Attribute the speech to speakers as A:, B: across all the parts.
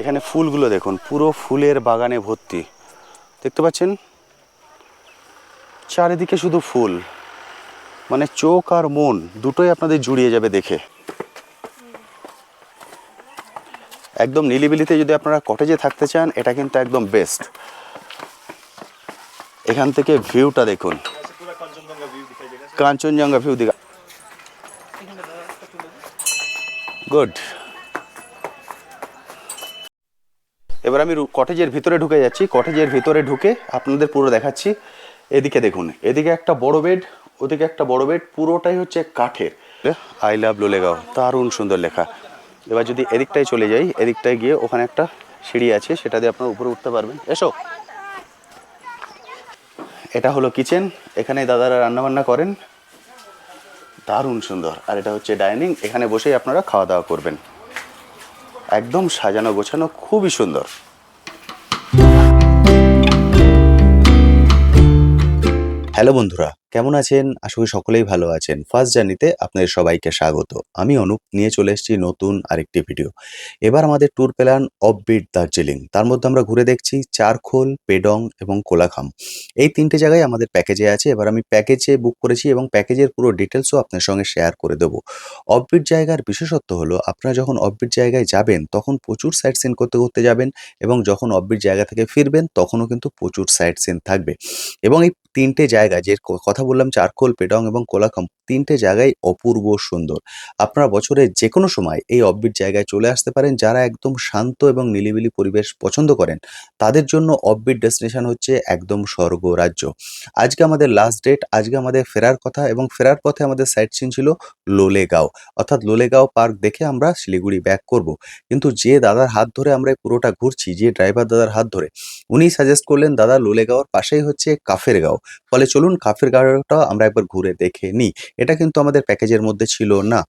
A: এখানে ফুলগুলো দেখুন, পুরো ফুলের বাগানে ভর্তি, দেখতে পাচ্ছেন চারিদিকে শুধু ফুল, মানে চোখ আর মন দুটোই আপনাদের জুড়িয়ে যাবে দেখে। একদম নিলিবিলিতে যদি আপনারা কটেজে থাকতে চান, এটা কিন্তু একদম বেস্ট। এখান থেকে ভিউটা দেখুন, কাঞ্চনজঙ্ঘা ভিউ দিঘা, গুড। এবার আমি কটেজের ভিতরে ঢুকে যাচ্ছি। কটেজের ভিতরে ঢুকে আপনাদের পুরো দেখাচ্ছি। এদিকে দেখুন, এদিকে একটা বড় বেড, ওদিকে একটা বড় বেড, পুরোটাই হচ্ছে কাঠের। আই লাভ লোলেগাঁও, দারুণ সুন্দর লেখা। এবার যদি এদিকটায় চলে যাই, এদিকটায় গিয়ে ওখানে একটা সিঁড়ি আছে, সেটা দিয়ে আপনারা উপরে উঠতে পারবেন। এসো, এটা হলো কিচেন, এখানে দাদারা রান্নাবান্না করেন, দারুণ সুন্দর। আর এটা হচ্ছে ডাইনিং, এখানে বসেই আপনারা খাওয়া দাওয়া করবেন। একদম সাজানো গোছানো, খুবই সুন্দর। হ্যালো বন্ধুরা, কেমন আছেন? আশা করি সকলেই ভালো আছেন। ফার্স্ট জার্নিতে আপনাদের সবাইকে স্বাগত। আমি অনুপ, নিয়ে চলে এসেছি নতুন আরেকটি ভিডিও। এবার আমাদের ট্যুর প্ল্যান অফবিট দার্জিলিং। তার মধ্যে আমরা ঘুরে দেখছি চারখোল, পেডং এবং কোলাখাম। এই তিনটে জায়গায় আমাদের প্যাকেজে আছে। এবার আমি প্যাকেজে বুক করেছি এবং প্যাকেজের পুরো ডিটেলসও আপনার সঙ্গে শেয়ার করে দেবো। অফবিট জায়গার বিশেষত্ব হলো, আপনারা যখন অফবিট জায়গায় যাবেন তখন প্রচুর সাইট সিন করতে করতে যাবেন, এবং যখন অফবিট জায়গা থেকে ফিরবেন তখনও কিন্তু প্রচুর সাইট সিন থাকবে। এবং এই তিনটে জায়গা যে কথা বললাম, চারখোল, পেডং এবং কোলাখাম, তিনটে জায়গায় অপূর্ব সুন্দর। আপনারা বছরের যে কোনো সময় এই অফবিট জায়গায় চলে আসতে পারেন। যারা একদম শান্ত এবং নিরিবিলি পরিবেশ পছন্দ করেন, তাদের জন্য অফবিট ডেস্টিনেশন হচ্ছে একদম স্বর্গরাজ্য। আজকে আমাদের লাস্ট ডেট, আজকে আমাদের ফেরার কথা, এবং ফেরার পথে আমাদের সাইট সিন ছিল লোলেগাঁও, অর্থাৎ লোলেগাঁও পার্ক দেখে আমরা শিলিগুড়ি ব্যাক করব। কিন্তু যে দাদার হাত ধরে আমরা এই পুরোটা ঘুরছি, যে ড্রাইভার দাদার হাত ধরে, উনি সাজেস্ট করলেন দাদা লোলেগাঁওর পাশেই হচ্ছে কাফের গাঁও। ফলে চলুন কাফের গাঁওটা আমরা একবার ঘুরে দেখে নিই। এটা কিন্তু আমাদের প্যাকেজের মধ্যে ছিল না।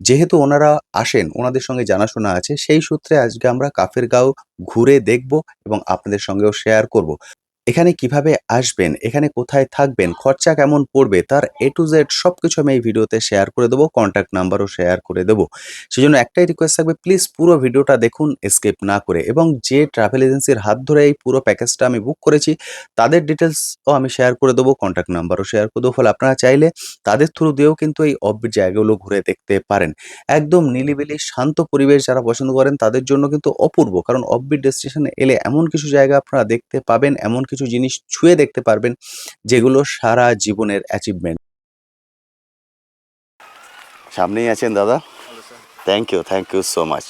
A: যেহেতু ওনারা আসেন, ওনাদের সঙ্গে জানাশোনা আছে, সেই সূত্রে আজকে আমরা কাফের গাঁও ঘুরে দেখব এবং আপনাদের সঙ্গেও শেয়ার করব। এখানে কিভাবে আসবেন, এখানে কোথায় থাকবেন, খরচা কেমন পড়বে, তার A to Z সবকিছু আমি এই ভিডিওতে শেয়ার করে দেবো। কন্ট্যাক্ট নাম্বারও শেয়ার করে দেবো। সেজন্য একটাই রিকোয়েস্ট থাকবে, প্লিজ পুরো ভিডিওটা দেখুন স্কিপ না করে। এবং যে ট্রাভেল এজেন্সির হাত ধরে এই পুরো প্যাকেজটা আমি বুক করেছি, তাদের ডিটেলসও আমি শেয়ার করে দেবো, কন্ট্যাক্ট নাম্বারও শেয়ার করে দেবো। ফলে আপনারা চাইলে তাদের থ্রু দিয়েও কিন্তু এই অফবিট জায়গাগুলো ঘুরে দেখতে পারেন। একদম নিলিবিলি শান্ত পরিবেশ যারা পছন্দ করেন, তাদের জন্য কিন্তু অপূর্ব। কারণ অফবিট ডেস্টিনেশনে এলে এমন কিছু জায়গা আপনারা দেখতে পাবেন, এমন কিছু জিনিস ছুঁয়ে দেখতে পারবেন, যেগুলো সারা জীবনের অ্যাচিভমেন্ট। সামনেই আছেন দাদা, थैंक यू सो मच।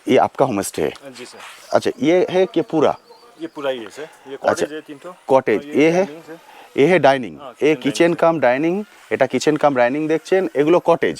A: ये आपका होम स्टे है?
B: जी सर।
A: अच्छा, ये है कि पूरा?
B: ये पूरा ही है सर। ये कॉटेज है 3
A: কটেজ, এ হে, এ হে ডাইনিং, এ কিচেন কাম ডাইনিং। এটা কিচেন কাম ডাইনিং দেখছেন, এগুলো কটেজ।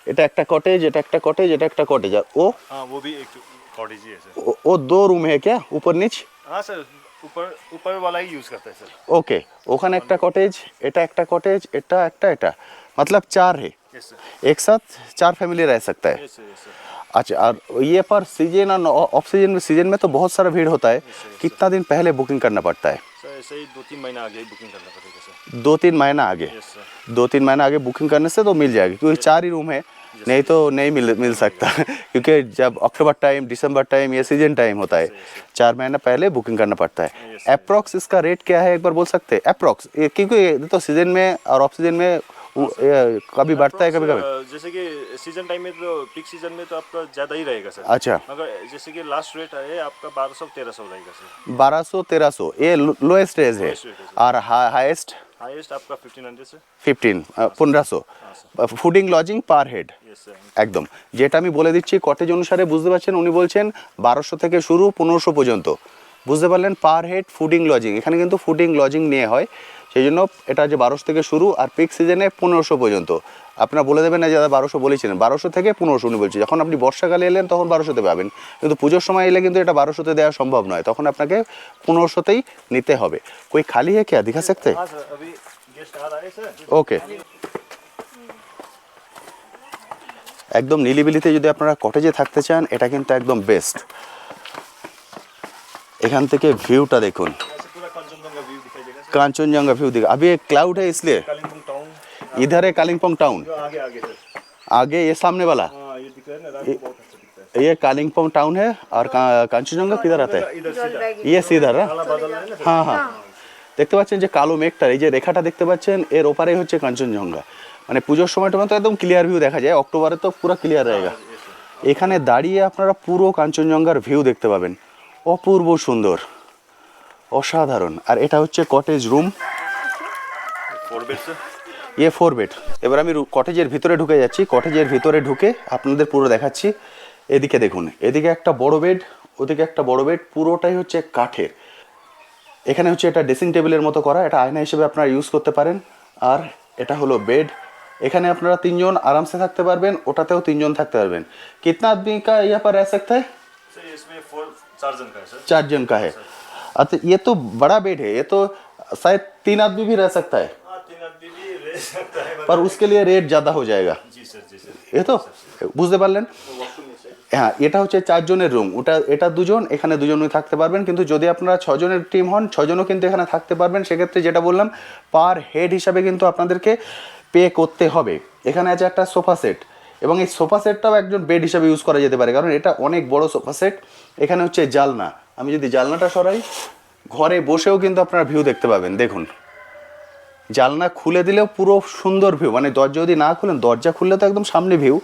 A: এটা একটা কটেজ, এটা একটা কটেজ, এটা একটা কটেজ। আর ও
B: हाँ वो भी एक कॉटेज ही है सर।
A: ও 2 रूम है क्या, ऊपर नीच?
B: हाँ सर, ऊपर ऊपर वाला ही यूज़ करता है सर।
A: ওকে, ওখানে একটা কটেজ, এটা একটা কটেজ, এটা একটা, এটা मतलब 4 है,
B: यस सर।
A: एक साथ 4 फैमिली रह सकता है।
B: Yes sir, yes sir.
A: अच्छा, और ये पर सीजन और ऑफ सीजन में तो बहुत सारा भीड़ होता है, कितना दिन पहले बुकिंग करना पड़ता है?
B: सर ऐसे ही 2-3 महीना आगे ही बुकिंग करना पड़ेगा सर।
A: 2-3 महीना आगे?
B: Yes sir.
A: 2-3 महीना आगे बुकिंग करने से तो मिल जाएगी, क्योंकि 4 ही रूम है, नहीं तो नहीं मिल सकता। क्योंकि जब अक्टूबर टाइम, दिसंबर टाइम, ये सीजन टाइम होता है, 4 महीना पहले बुकिंग करना पड़ता है। अप्रॉक्स इसका रेट क्या है, एक बार बोल सकते हैं अप्रॉक्स? क्योंकि ये तो सीजन में और ऑफ सीजन में कभी बढ़ता है, कभी कभी।
B: जैसे कि सीजन टाइम में तो, पीक सीजन में तो आपका ज़्यादा ही रहेगा सर।
A: अच्छा,
B: मगर जैसे कि लास्ट रेट है आपका 1200-1300 रहेगा सर।
A: 1200-1300 ये लोएस्ट रेंज है,
B: Lowest rate है,
A: और हाईएस्ट
B: हाईएस्ट आपका 1500 sir.
A: 1500। Fooding lodging per head
B: yes sir.
A: একদম। যেটা আমি বলে দিচ্ছি কটেজ অনুসারে, বুঝতে পারছেন, উনি বলছেন 1200 থেকে শুরু, 1500 পর্যন্ত। বুঝতে পারলেন, পার হেড ফুডিং লজিং। এখানে কিন্তু ফুডিং লজিং নিয়ে হয়, সেই জন্য এটা যে 1200 থেকে শুরু, আর পিক সিজনে 1500 পর্যন্ত। আপনারা বলে দেবেন না যে দাদা 1200 বলেছিলেন, 1200 থেকে 1500 উনি বলছি। যখন আপনি বর্ষাকালে এলেন তখন 1200-তে পাবেন, কিন্তু পুজোর সময় এলে কিন্তু এটা 1200-তে দেওয়া সম্ভব নয়, তখন আপনাকে 1500-তেই নিতে হবে। कोई खाली है क्या, दिखा सकते हैं?
B: हाँ सर, अभी गेस्ट आ रहा है सर।
A: ওকে। একদম নিলিবিলিতে যদি আপনারা কটেজে থাকতে চান, এটা কিন্তু একদম বেস্ট। এখান থেকে ভিউটা দেখুন,
B: ऐसे पूरा कांचनजंगा व्यू दिखाई देगा सर।
A: कांचनजंगा व्यू दिखा। अभी एक क्लाउड है इसलिए
B: कालिम्पोंग टाउन
A: इधर है, कालिम्पोंग टाउन
B: जो आगे आगे सर।
A: आगे, ये सामने वाला।
B: हाँ ये दिख रहा है ना, रात को बहुत अच्छा दिखता
A: ये कालिम्पोंग टाउन है और কাঞ্চনজঙ্ঘা किधर आता है
B: इधर सीधा
A: ये सीधा ना
B: काला बादल है ना
A: হ্যাঁ হ্যাঁ দেখতে পাচ্ছেন যে কালো মেঘটা এই যে রেখাটা দেখতে পাচ্ছেন এর ওপারেই হচ্ছে কাঞ্চনজঙ্ঘা মানে পুজোর সময়টা তো একদম ক্লিয়ার ভিউ দেখা যায় অক্টোবরে তো পুরো ক্লিয়ার रहेगा এখানে দাঁড়িয়ে আপনারা পুরো কাঞ্চনজঙ্ঘার ভিউ দেখতে পাবেন অপূর্ব সুন্দর অসাধারণ আর এটা হচ্ছে কটেজ রুম
B: 4 बेड से
A: ইয়ে 4 বেড এবার আমি কটেজের ভিতরে ঢুকে যাচ্ছি কটেজের ভিতরে ঢুকে আপনাদের পুরো দেখাচ্ছি এদিকে দেখুন এদিকে একটা বড় বেড ওদিকে একটা বড় বেড পুরোটাই হচ্ছে কাঠের এখানে হচ্ছে এটা ড্রেসিং টেবিলের মতো করা এটা আয়না হিসেবে আপনারা ইউজ করতে পারেন আর এটা হলো বেড এখানে আপনারা তিনজন আরামসে থাকতে পারবেন ওটাতেও তিনজন থাকতে পারবেন कितना आदमी का यहाँ पर रह सकता है
B: सर इसमें 4 जन का है सर
A: 4 जन का है अच्छा ये तो बड़ा बेड है ये तो शायद 3 आदमी भी रह सकता है
B: हां 3 आदमी भी रह सकता है
A: पर उसके लिए रेट ज़्यादा हो जाएगा
B: जी सर
A: ये तो বুঝতে পারলেন হ্যাঁ এটা হচ্ছে 4 জনের রুম ওটা এটা দুজন এখানে দুজনই থাকতে পারবেন কিন্তু যদি আপনারা 6 জনের টিম হন 6 জনও কিন্তু এখানে থাকতে পারবেন সেক্ষেত্রে যেটা বললাম পার হেড হিসাবে কিন্তু আপনাদেরকে পে করতে হবে এখানে আছে একটা সোফা সেট এবং এই সোফা সেটটাও একজন বেড হিসাবে ইউজ করা যেতে পারে কারণ এটা অনেক বড় সোফা সেট এখানে হচ্ছে জালনা আমি যদি জালনাটা সরাই ঘরে বসেও কিন্তু আপনারা ভিউ দেখতে পাবেন দেখুন জালনা খুলে দিলেও পুরো সুন্দর ভিউ মানে দরজা যদি না খুলেন দরজা খুললে তো একদম সামনে ভিউ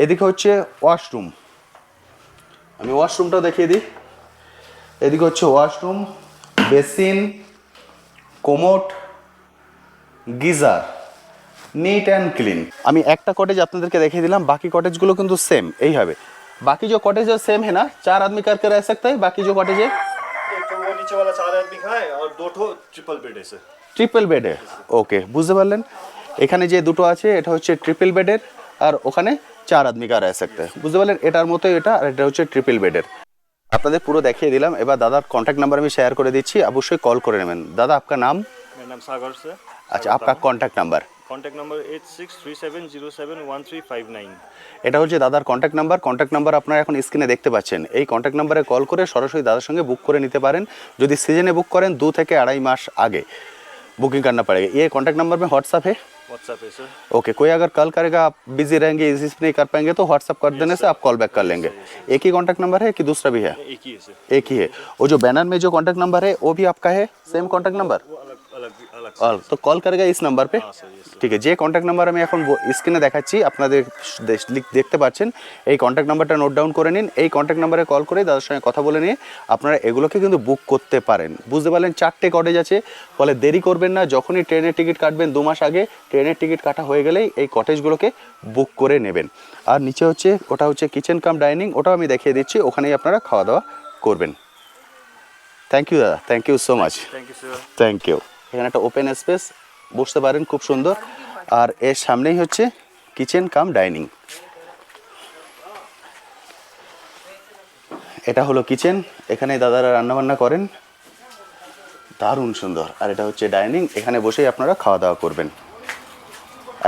A: এদিকে হচ্ছে ওয়াশরুম আমি ওয়াশরুমটাও দেখিয়ে দিই এদিকে হচ্ছে washroom basin commode geyser neat and clean আমি একটা কটেজ আপনাদেরকে দেখিয়ে দিলাম বাকি কটেজগুলো কিন্তু সেম এই হবে बाकी जो कॉटेज है सेम है ना 4 आदमी करके रह सकते हैं बाकी जो कॉटेज है
B: एक तो वो नीचे वाला 4 आदमी का है और 2 ठो ट्रिपल बेड है सर
A: ট্রিপল বেডে ওকে বুঝতে পারলেন এখানে যে দুটো আছে এটা হচ্ছে ট্রিপল বেডের আর ওখানে 4 आदमी का रह सकते हैं বুঝতে পারলেন এটার মতো এটা আর এটা হচ্ছে ট্রিপল বেডের আপনাদের পুরো দেখিয়ে দিলাম এবার দাদার কন্ট্যাক্ট নাম্বার আমি শেয়ার করে দিচ্ছি অবশ্যই কল করে নেবেন দাদা আপনার নাম
B: मेरा नाम सागर से
A: अच्छा आपका कॉन्टैक्ट नंबर
B: कॉन्टैक्ट नंबर 8637071359
A: এটা হচ্ছে দাদার কন্ট্যাক্ট নাম্বার আপনারা এখন স্ক্রিনে দেখতে পাচ্ছেন এই কন্ট্যাক্ট নাম্বারে কল করে সরাসরি দাদার সঙ্গে বুক করে নিতে পারেন যদি সিজনে बुक करें 2 থেকে 2.5 मास आगे बुकिंग करना पड़ेगा ये कॉन्टैक्ट नंबर में व्हाट्सअप है
B: व्हाट्सएप है सर
A: ओके कोई अगर कॉल करेगा आप बिजी रहेंगे इस नहीं कर पाएंगे तो व्हाट्सअप कर देने से आप कॉल बैक कर लेंगे एक ही कॉन्टैक्ट नंबर है कि दूसरा भी है
B: एक ही है सर
A: एक ही है वो जो बैनर में जो कॉन्टैक्ट नंबर है वो भी आपका है सेम कॉन्टैक्ट नंबर
B: वो अलग अलग अलग
A: और तो कॉल करेगा इस नंबर पे
B: सर यस
A: ঠিক আছে যে কন্ট্যাক্ট নাম্বার আমি এখন স্ক্রিনে দেখাচ্ছি আপনাদের দেখতে পাচ্ছেন এই কন্ট্যাক্ট নাম্বারটা নোট ডাউন করে নিন এই কন্ট্যাক্ট নাম্বারে কল করে দাদার সঙ্গে কথা বলে নিয়ে আপনারা এগুলোকে কিন্তু বুক করতে পারেন বুঝতে পারলেন 4টে কটেজ আছে ফলে দেরি করবেন না যখনই ট্রেনের টিকিট কাটবেন 2 মাস আগে ট্রেনের টিকিট কাটা হয়ে গেলেই এই কটেজগুলোকে বুক করে নেবেন আর নিচে হচ্ছে ওটা হচ্ছে কিচেন কাম ডাইনিং ওটাও আমি দেখিয়ে দিচ্ছি ওখানেই আপনারা খাওয়া দাওয়া করবেন থ্যাংক ইউ দাদা thank you so much
B: thank you sir
A: thank you এখানে একটা ওপেন স্পেস বসতে পারেন খুব সুন্দর আর এর সামনেই হচ্ছে কিচেন কাম ডাইনিং এটা হলো কিচেন এখানে দাদারা রান্নাবান্না করেন দারুণ সুন্দর আর এটা হচ্ছে ডাইনিং এখানে বসেই আপনারা খাওয়া দাওয়া করবেন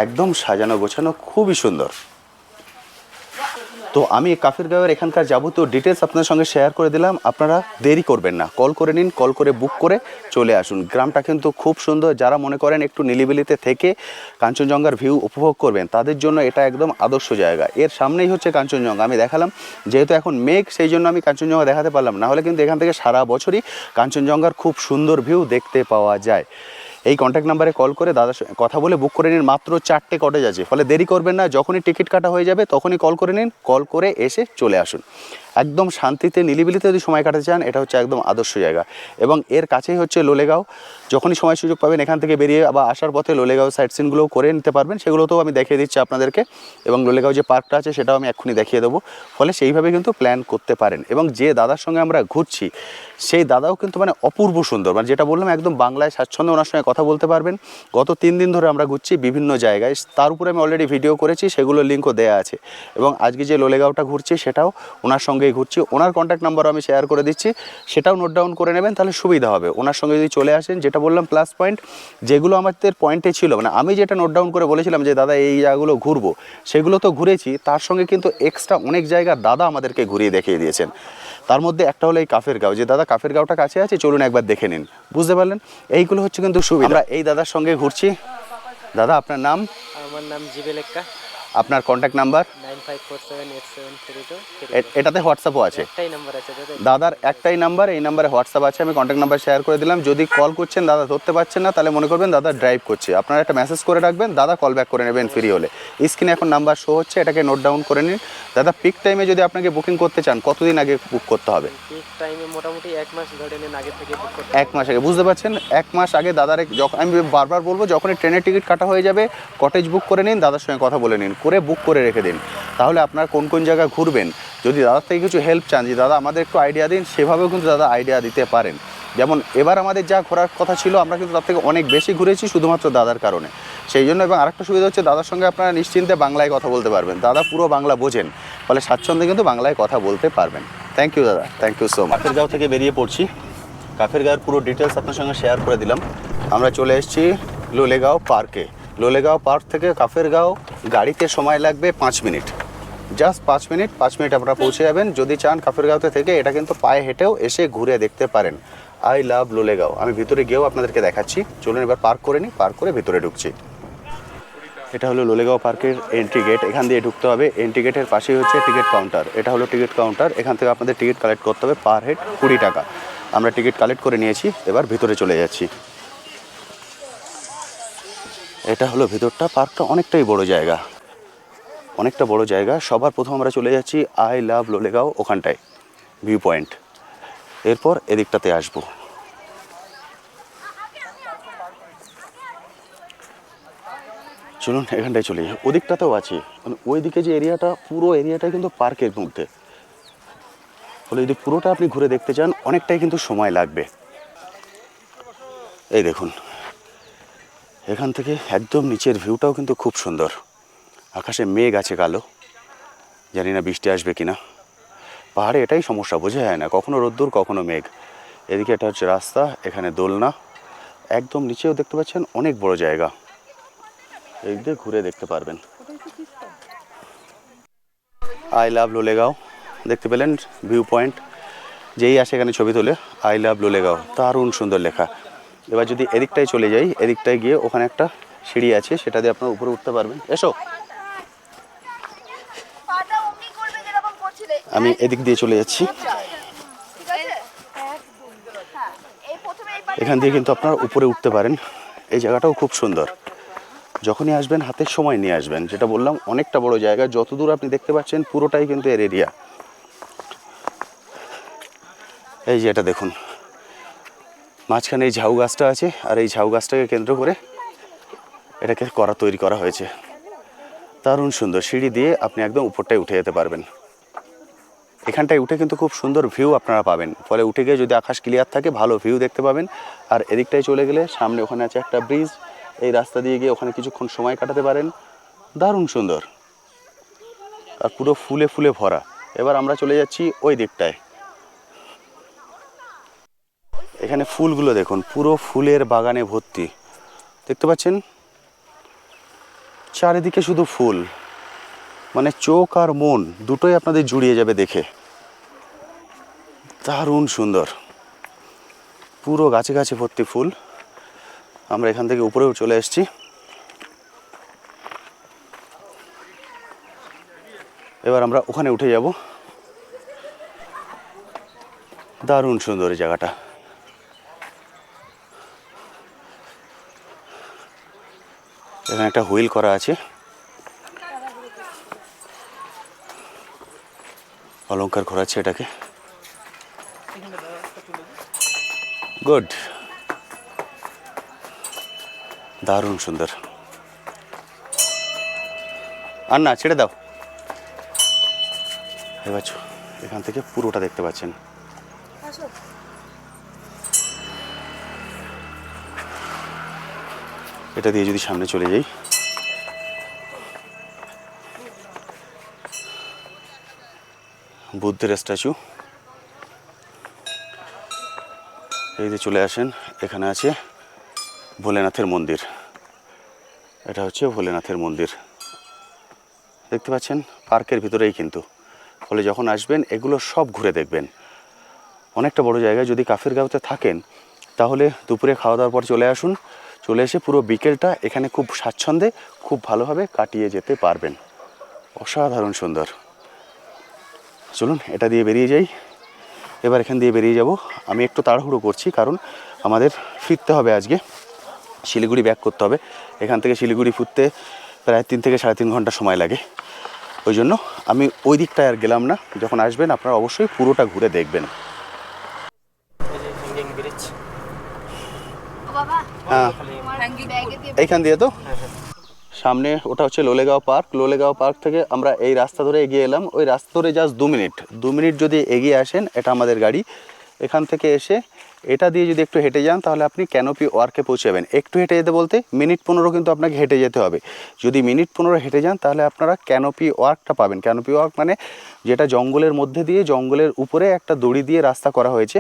A: একদম সাজানো গোছানো খুবই সুন্দর তো আমি কাফিরগাঁওয়ের এখানকার যাবতীয় ডিটেলস আপনাদের সঙ্গে শেয়ার করে দিলাম আপনারা দেরি করবেন না কল করে নিন কল করে বুক করে চলে আসুন গ্রামটা কিন্তু খুব সুন্দর যারা মনে করেন একটু নিলিবিলিতে থেকে কাঞ্চনজঙ্ঘার ভিউ উপভোগ করবেন তাদের জন্য এটা একদম আদর্শ জায়গা এর সামনেই হচ্ছে কাঞ্চনজঙ্ঘা আমি দেখালাম যেহেতু এখন মেঘ সেই জন্য আমি কাঞ্চনজঙ্ঘা দেখাতে পারলাম না হলে কিন্তু এখান থেকে সারা বছরই কাঞ্চনজঙ্ঘার খুব সুন্দর ভিউ দেখতে পাওয়া যায় এই কন্ট্যাক্ট নাম্বারে কল করে দাদার সঙ্গে কথা বলে বুক করে নিন মাত্র 4টে কটেজ আছে ফলে দেরি করবেন না যখনই টিকিট কাটা হয়ে যাবে তখনই কল করে নিন কল করে এসে চলে আসুন একদম শান্তিতে নিলিবিলিতে যদি সময় কাটাতে চান এটা হচ্ছে একদম আদর্শ জায়গা এবং এর কাছেই হচ্ছে লোলেগাঁও যখনই সময় সুযোগ পাবেন এখান থেকে বেরিয়ে আবার আসার পথে লোলেগাঁও সাইট সিনগুলোও করে নিতে পারবেন সেগুলোতেও আমি দেখিয়ে দিচ্ছি আপনাদেরকে এবং লোলেগাঁও যে পার্কটা আছে সেটাও আমি এক্ষুনি দেখিয়ে দেবো ফলে সেইভাবে কিন্তু প্ল্যান করতে পারেন এবং যে দাদার সঙ্গে আমরা ঘুরছি সেই দাদাও কিন্তু মানে অপূর্ব সুন্দর মানে যেটা বললাম একদম বাংলায় স্বাচ্ছন্দ্যে ওনার সঙ্গে কথা বলতে পারবেন গত 3 দিন ধরে আমরা ঘুরছি বিভিন্ন জায়গায় তার উপরে আমি অলরেডি ভিডিও করেছি সেগুলোর লিঙ্কও দেওয়া আছে এবং আজকে যে লোলেগাঁওটা ঘুরছি সেটাও ওনার সঙ্গেই ঘুরছি ওনার কন্ট্যাক্ট নাম্বারও আমি শেয়ার করে দিচ্ছি সেটাও নোট ডাউন করে নেবেন তাহলে সুবিধা হবে ওনার সঙ্গে যদি চলে আসেন যেটা বললাম প্লাস পয়েন্ট যেগুলো আমাদের পয়েন্টে ছিল মানে আমি যেটা নোট ডাউন করে বলেছিলাম যে দাদা এই জায়গাগুলো ঘুরবো সেগুলো তো ঘুরেছি তার সঙ্গে কিন্তু এক্সট্রা অনেক জায়গা দাদা আমাদেরকে ঘুরিয়ে দেখিয়ে দিয়েছেন তার মধ্যে একটা হলো এই কাফেরগাঁও যে দাদা কাফেরগাঁওটা কাছে আছে চলুন একবার দেখে নিন বুঝতে পারলেন এইগুলো হচ্ছে কিন্তু সুবিধা আমরা এই দাদার সঙ্গে ঘুরছি দাদা আপনার নাম
C: আমার নাম জিবেল এক্কা
A: আপনার কন্ট্যাক্ট নাম্বার?
C: 95478732
A: এটাতে হোয়াটসঅ্যাপও আছে?
C: একটাই নাম্বার আছে দাদা।
A: দাদার একটাই নাম্বার, এই নাম্বারে হোয়াটসঅ্যাপ আছে, আমি কন্ট্যাক্ট নাম্বার শেয়ার করে দিলাম। যদি কল করছেন দাদা ধরতে পারছেন না, তাহলে মনে করবেন দাদা ড্রাইভ করছে, আপনারা একটা মেসেজ করে রাখবেন, দাদা কল ব্যাক করে নেবেন ফ্রি হলে। স্ক্রিনে এখন নাম্বার শো হচ্ছে, এটাকে নোট ডাউন করে নিন। দাদা পিক টাইমে যদি আপনাকে বুকিং করতে চান কতদিন আগে বুক করতে হবে?
C: পিক টাইমে মোটামুটি 1 মাস ধরে নিন আগে থেকে বুক করতে
A: 1 মাস আগে, বুঝতে পারছেন? 1 মাস আগে দাদার যখন, আমি বারবার বলবো, যখনই ট্রেনের টিকিট কাটা হয়ে যাবে কটেজ বুক করে নিন, দাদার সঙ্গে কথা বলে নিন, করে বুক করে রেখে দিন। তাহলে আপনার কোন কোন জায়গায় ঘুরবেন, যদি দাদার থেকে কিছু হেল্প চান যে দাদা আমাদের একটু আইডিয়া দিন, সেভাবেও কিন্তু দাদা আইডিয়া দিতে পারেন। যেমন এবার আমাদের যা ঘোরার কথা ছিল, আমরা কিন্তু তার থেকে অনেক বেশি ঘুরেছি শুধুমাত্র দাদার কারণে, সেই জন্য। এবং আরেকটা সুবিধা হচ্ছে দাদার সঙ্গে আপনারা নিশ্চিন্তে বাংলায় কথা বলতে পারবেন, দাদা পুরো বাংলা বোঝেন, ফলে স্বাচ্ছন্দ্যে কিন্তু বাংলায় কথা বলতে পারবেন। থ্যাংক ইউ দাদা, thank you so much. Kafergaon থেকে বেরিয়ে পড়ছি, কাফেরগাঁওয়ের পুরো ডিটেলস আপনার সঙ্গে শেয়ার করে দিলাম। আমরা চলে এসেছি লোলেগাঁও পার্কে। লোলেগাঁও পার্ক থেকে কাফেরগাঁও গাড়িতে সময় লাগবে 5 মিনিট, জাস্ট 5 মিনিট। 5 মিনিট আপনারা পৌঁছে যাবেন। যদি চান কাফেরগাঁওতে থেকে এটা কিন্তু পায়ে হেঁটেও এসে ঘুরে দেখতে পারেন। I love Lolegaon. আমি ভিতরে গিয়েও আপনাদেরকে দেখাচ্ছি, চলুন এবার পার্ক করে নিই, পার্ক করে ভিতরে ঢুকছি। এটা হলো লোলেগাঁও পার্কের এন্ট্রি গেট, এখান দিয়ে ঢুকতে হবে। এন্ট্রি গেটের পাশেই হচ্ছে টিকিট কাউন্টার, এটা হলো টিকিট কাউন্টার। এখান থেকে আপনাদের টিকিট কালেক্ট করতে হবে, পার হেড 20 টাকা। আমরা টিকিট কালেক্ট করে নিয়েছি, এবার ভিতরে চলে যাচ্ছি। এটা হলো ভিতরটা, পার্কটা অনেকটাই বড় জায়গা, অনেকটা বড় জায়গা। সবার প্রথম আমরা চলে যাচ্ছি আই লাভ লোলেগাঁও, ওখানটায় ভিউ পয়েন্ট। এরপর এদিকটাতে আসবো। চলুন এখানটায় চলে যাই। ওদিকটাতেও আছে, মানে ওইদিকে যে এরিয়াটা, পুরো এরিয়াটা কিন্তু পার্কের মধ্যে, ফলে যদি পুরোটা আপনি ঘুরে দেখতে চান অনেকটাই কিন্তু সময় লাগবে। এই দেখুন, এখান থেকে একদম নিচের ভিউটাও কিন্তু খুব সুন্দর। আকাশে মেঘ আছে কালো, জানি না বৃষ্টি আসবে কিনা। পাহাড়ে এটাই সমস্যা, বোঝা যায় না, কখনো রোদ্দুর কখনো মেঘ। এদিকে এটা হচ্ছে রাস্তা, এখানে দোলনা। একদম নিচেও দেখতে পাচ্ছেন অনেক বড় জায়গা, এই দিয়ে ঘুরে দেখতে পারবেন। আই লাভ লোলেগাঁও দেখতে পেলেন, ভিউ পয়েন্ট। যেই আসে এখানে ছবি তোলে, আই লাভ লোলেগাঁও, দারুণ সুন্দর লেখা। এবার যদি এদিকটায় চলে যাই, এদিকটায় গিয়ে ওখানে একটা সিঁড়ি আছে, সেটা দিয়ে আপনার উপরে উঠতে পারবেন। এসো, আমি এদিক দিয়ে চলে যাচ্ছি। এখান দিয়ে কিন্তু আপনারা উপরে উঠতে পারেন। এই জায়গাটাও খুব সুন্দর। যখনই আসবেন হাতের সময় নিয়ে আসবেন, যেটা বললাম অনেকটা বড় জায়গা, যতদূর আপনি দেখতে পাচ্ছেন পুরোটাই কিন্তু এর এরিয়া। এই যে এটা দেখুন, মাঝখানে এই ঝাউ গাছটা আছে, আর এই ঝাউ গাছটাকে কেন্দ্র করে এটাকে তৈরি করা হয়েছে। দারুণ সুন্দর, সিঁড়ি দিয়ে আপনি একদম উপরটায় উঠে যেতে পারবেন। এখানটায় উঠে কিন্তু খুব সুন্দর ভিউ আপনারা পাবেন, ফলে উঠে গিয়ে যদি আকাশ ক্লিয়ার থাকে ভালো ভিউ দেখতে পাবেন। আর এদিকটায় চলে গেলে সামনে ওখানে আছে একটা ব্রিজ, এই রাস্তা দিয়ে গিয়ে ওখানে কিছুক্ষণ সময় কাটাতে পারেন। দারুণ সুন্দর, আর পুরো ফুলে ফুলে ভরা। এবার আমরা চলে যাচ্ছি ওই দিকটায়। এখানে ফুলগুলো দেখুন, পুরো ফুলের বাগানে ভর্তি, দেখতে পাচ্ছেন চারিদিকে শুধু ফুল, মানে চোখ আর মন দুটোই আপনাদের জুড়িয়ে যাবে দেখে। দারুণ সুন্দর, পুরো গাছে গাছে ভর্তি ফুল। আমরা এখান থেকে উপরেও চলে এসেছি। এবার আমরা ওখানে উঠে যাব। দারুণ সুন্দর এই জায়গাটা। এখানে একটা হুইল করা আছে, অলংকার ঘোরাচ্ছে এটাকে। গুড, দারুণ সুন্দর। আর না, ছেড়ে দাও। এবার এখান থেকে পুরোটা দেখতে পাচ্ছেন। এটা দিয়ে যদি সামনে চলে যাই, বুদ্ধের স্ট্যাচু। এই যে চলে আসেন, এখানে আছে ভোলেনাথের মন্দির। এটা হচ্ছে ভোলেনাথের মন্দির, দেখতে পাচ্ছেন পার্কের ভিতরেই কিন্তু। ফলে যখন আসবেন এগুলো সব ঘুরে দেখবেন। অনেকটা বড় জায়গায়। যদি কাফেরগাঁওতে থাকেন তাহলে দুপুরে খাওয়া দাওয়ার পর চলে আসুন, চলে এসে পুরো বিকেলটা এখানে খুব স্বাচ্ছন্দ্যে খুব ভালোভাবে কাটিয়ে যেতে পারবেন। অসাধারণ সুন্দর। চলুন এটা দিয়ে বেরিয়ে যাই। এবার এখান দিয়ে বেরিয়ে যাব। আমি একটু তাড়াহুড়ো করছি কারণ আমাদের ফিরতে হবে আজকে, শিলিগুড়ি ব্যাক করতে হবে। এখান থেকে শিলিগুড়ি ফিরতে প্রায় 3 থেকে 3.5 ঘন্টা সময় লাগে। ওই জন্য আমি ওই দিকটায় আর গেলাম না। যখন আসবেন আপনারা অবশ্যই পুরোটা ঘুরে দেখবেন। হ্যাঁ, এইখান দিয়ে তো সামনে ওটা হচ্ছে লোলেগাঁও পার্ক। লোলেগাঁও পার্ক থেকে আমরা এই রাস্তা ধরে এগিয়ে এলাম। ওই রাস্তা ধরে জাস্ট 2 মিনিট যদি এগিয়ে আসেন, এটা আমাদের গাড়ি। এখান থেকে এসে এটা দিয়ে যদি একটু হেঁটে যান তাহলে আপনি ক্যানোপি ওয়ার্কে পৌঁছে যাবেন। একটু হেঁটে যেতে বলতে মিনিট 15 কিন্তু আপনাকে হেঁটে যেতে হবে। যদি মিনিট 15 হেঁটে যান তাহলে আপনারা ক্যানোপি ওয়ার্কটা পাবেন। ক্যানোপি ওয়ার্ক মানে যেটা জঙ্গলের মধ্যে দিয়ে, জঙ্গলের উপরে একটা দড়ি দিয়ে রাস্তা করা হয়েছে,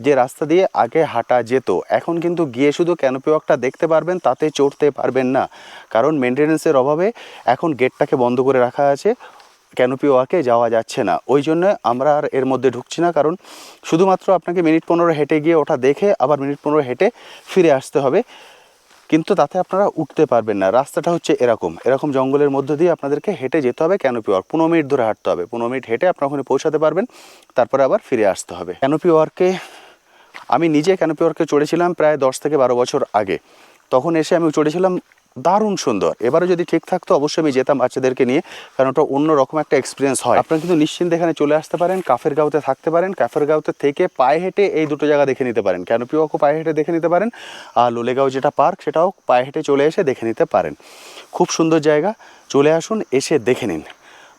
A: যে রাস্তা দিয়ে আগে হাঁটা যেত। এখন কিন্তু গিয়ে শুধু ক্যানোপি ওয়ার্কটা দেখতে পারবেন, তাতে চড়তে পারবেন না, কারণ মেনটেন্যান্সের অভাবে এখন গেটটাকে বন্ধ করে রাখা আছে, ক্যানোপি ওয়াকে যাওয়া যাচ্ছে না। ওই জন্য আমরা আর এর মধ্যে ঢুকছি না, কারণ শুধুমাত্র আপনাকে মিনিট 15 হেঁটে গিয়ে ওটা দেখে আবার মিনিট 15 হেঁটে ফিরে আসতে হবে, কিন্তু তাতে আপনারা উঠতে পারবেন না। রাস্তাটা হচ্ছে এরকম জঙ্গলের মধ্যে দিয়ে আপনাদেরকে হেঁটে যেতে হবে ক্যানোপি ওয়ার্ক। 15 মিনিট ধরে হাঁটতে হবে। 15 মিনিট হেঁটে আপনারা ওখানে পৌঁছাতে পারবেন, তারপরে আবার ফিরে আসতে হবে। ক্যানোপি ওয়ার্কে আমি নিজে ক্যানোপি ওয়ার্কে চড়েছিলাম প্রায় 10 থেকে 12 বছর আগে। তখন এসে আমি চড়েছিলাম, দারুণ সুন্দর। এবারে যদি ঠিক থাকতো অবশ্যই আমি যেতাম বাচ্চাদেরকে নিয়ে, কারণ ওটা অন্যরকম একটা এক্সপিরিয়েন্স হয়। আপনারা কিন্তু নিশ্চিন্তে এখানে চলে আসতে পারেন, কাফেরগাঁওতে থাকতে পারেন। কাফেরগাঁওতে থেকে পায়ে হেঁটে এই দুটো জায়গা দেখে নিতে পারেন। ক্যানোপি ওয়াকও পায়ে হেঁটে দেখে নিতে পারেন, আর লোলেগাঁও যেটা পার্ক সেটাও পায়ে হেঁটে চলে এসে দেখে নিতে পারেন। খুব সুন্দর জায়গা, চলে আসুন, এসে দেখে নিন।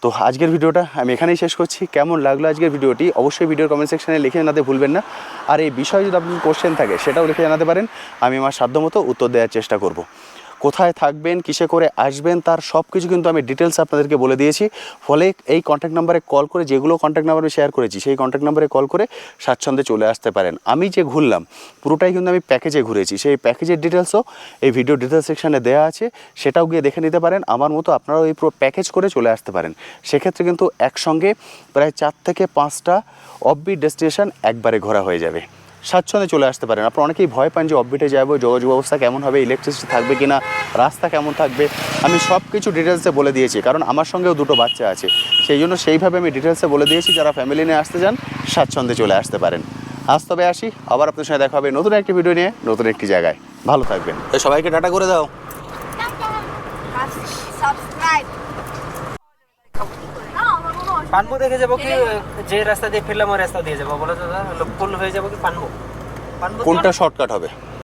A: তো আজকের ভিডিওটা আমি এখানেই শেষ করছি। কেমন লাগলো আজকের ভিডিওটি অবশ্যই ভিডিওর কমেন্ট সেকশনে লিখে জানাতে ভুলবেন না। আর এই বিষয়ে যদি আপনার কোশ্চেন থাকে সেটাও লিখে জানাতে পারেন, আমি আমার সাধ্যমতো উত্তর দেওয়ার চেষ্টা করব। কোথায় থাকবেন, কিসে করে আসবেন, তার সব কিছু কিন্তু আমি ডিটেলস আপনাদেরকে বলে দিয়েছি। ফলে এই কন্ট্যাক্ট নাম্বারে কল করে, যেগুলো কন্ট্যাক্ট নাম্বার আমি শেয়ার করেছি সেই কন্ট্যাক্ট নাম্বারে কল করে স্বাচ্ছন্দ্যে চলে আসতে পারেন। আমি যে ঘুরলাম পুরোটাই কিন্তু আমি প্যাকেজে ঘুরেছি, সেই প্যাকেজের ডিটেলসও এই ভিডিও ডিটেলস সেকশানে দেওয়া আছে, সেটাও গিয়ে দেখে নিতে পারেন। আমার মতো আপনারাও এই পুরো প্যাকেজ করে চলে আসতে পারেন। সেক্ষেত্রে কিন্তু একসঙ্গে প্রায় 4 থেকে 5টা অফবিট ডেস্টিনেশন একবারে ঘোরা হয়ে যাবে। স্বাচ্ছন্দ্যে চলে আসতে পারেন। আপনারা অনেকেই ভয় পান যে অফবিটে যাবো, যোগাযোগ ব্যবস্থা কেমন হবে, ইলেকট্রিসিটি থাকবে কি না, রাস্তা কেমন থাকবে। আমি সব কিছু ডিটেলসে বলে দিয়েছি, কারণ আমার সঙ্গেও 2টো বাচ্চা আছে, সেই জন্য সেইভাবে আমি ডিটেলসে বলে দিয়েছি। যারা ফ্যামিলি নিয়ে আসতে চান স্বাচ্ছন্দ্যে চলে আসতে পারেন। আজ তবে আসি, আবার আপনার সঙ্গে দেখা হবে নতুন একটি ভিডিও নিয়ে, নতুন একটি জায়গায়। ভালো থাকবেন। সবাইকে টাটা করে দাও।
D: সাবস্ক্রাইব।
C: পানবো দেখে যাবো কি, যে রাস্তা দিয়ে ফিরলাম ওই রাস্তা দিয়ে যাবো? বলো তো দাদা, ফুল হয়ে যাবো কি পানবো?
A: কোনটা শর্টকাট হবে?